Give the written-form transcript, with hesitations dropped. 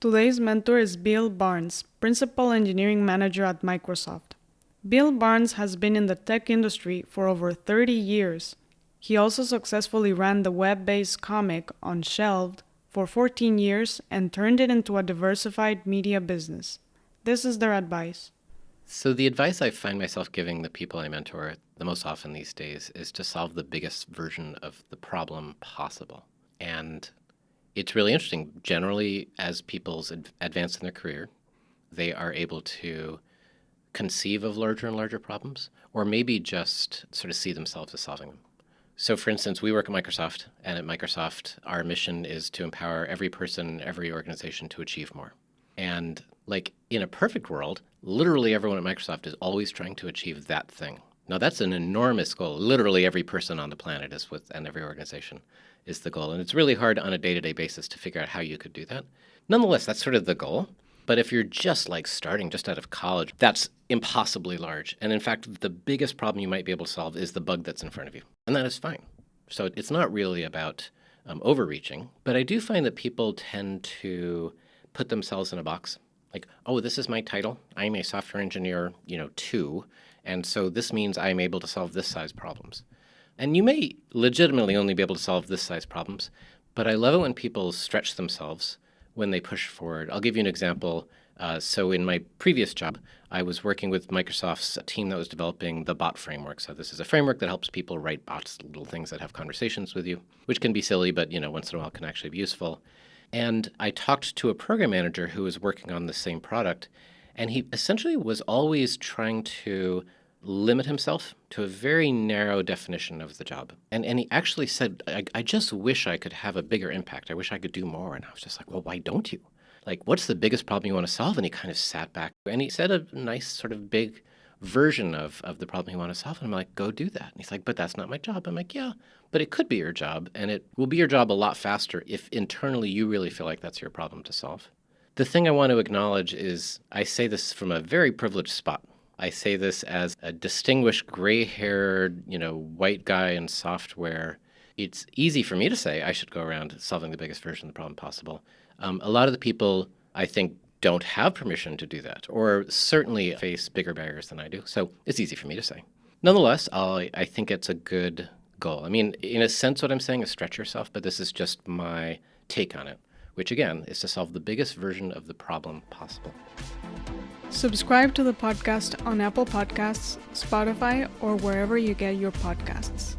Today's mentor is Bill Barnes, Principal Engineering Manager at Microsoft. Bill Barnes has been in the tech industry for over 30 years. He also successfully ran the web-based comic Unshelved for 14 years and turned it into a diversified media business. This is their advice. So the advice I find myself giving the people I mentor the most often these days is to solve the biggest version of the problem possible. And it's really interesting. Generally, as people advance in their career, they are able to conceive of larger and larger problems, or maybe just sort of see themselves as solving them. So for instance, we work at Microsoft, and at Microsoft, our mission is to empower every person, every organization to achieve more. And like in a perfect world, literally everyone at Microsoft is always trying to achieve that thing. Now that's an enormous goal. Literally every person on the planet is and every organization is the goal. And it's really hard on a day-to-day basis to figure out how you could do that. Nonetheless, that's sort of the goal. But if you're just like starting just out of college, that's impossibly large. And in fact, the biggest problem you might be able to solve is the bug that's in front of you. And that is fine. So it's not really about overreaching. But I do find that people tend to put themselves in a box. Like, oh, this is my title. I'm a software engineer, 2. And so this means I'm able to solve this size problems. And you may legitimately only be able to solve this size problems. But I love it when people stretch themselves when they push forward. I'll give you an example. So in my previous job, I was working with Microsoft's team that was developing the bot framework. So this is a framework that helps people write bots, little things that have conversations with you, which can be silly, but once in a while can actually be useful. And I talked to a program manager who was working on the same product, and he essentially was always trying to limit himself to a very narrow definition of the job. And he actually said, I just wish I could have a bigger impact. I wish I could do more. And I was just like, well, why don't you? Like, what's the biggest problem you want to solve? And he kind of sat back and he said a nice sort of big version of the problem you want to solve. And I'm like, go do that. And he's like, but that's not my job. I'm like, yeah, but it could be your job. And it will be your job a lot faster if internally you really feel like that's your problem to solve. The thing I want to acknowledge is I say this from a very privileged spot. I say this as a distinguished gray-haired, white guy in software. It's easy for me to say I should go around solving the biggest version of the problem possible. A lot of the people, I think, don't have permission to do that, or certainly face bigger barriers than I do. So it's easy for me to say. Nonetheless, I think it's a good goal. I mean, in a sense, what I'm saying is stretch yourself, but this is just my take on it, which again is to solve the biggest version of the problem possible. Subscribe to the podcast on Apple Podcasts, Spotify, or wherever you get your podcasts.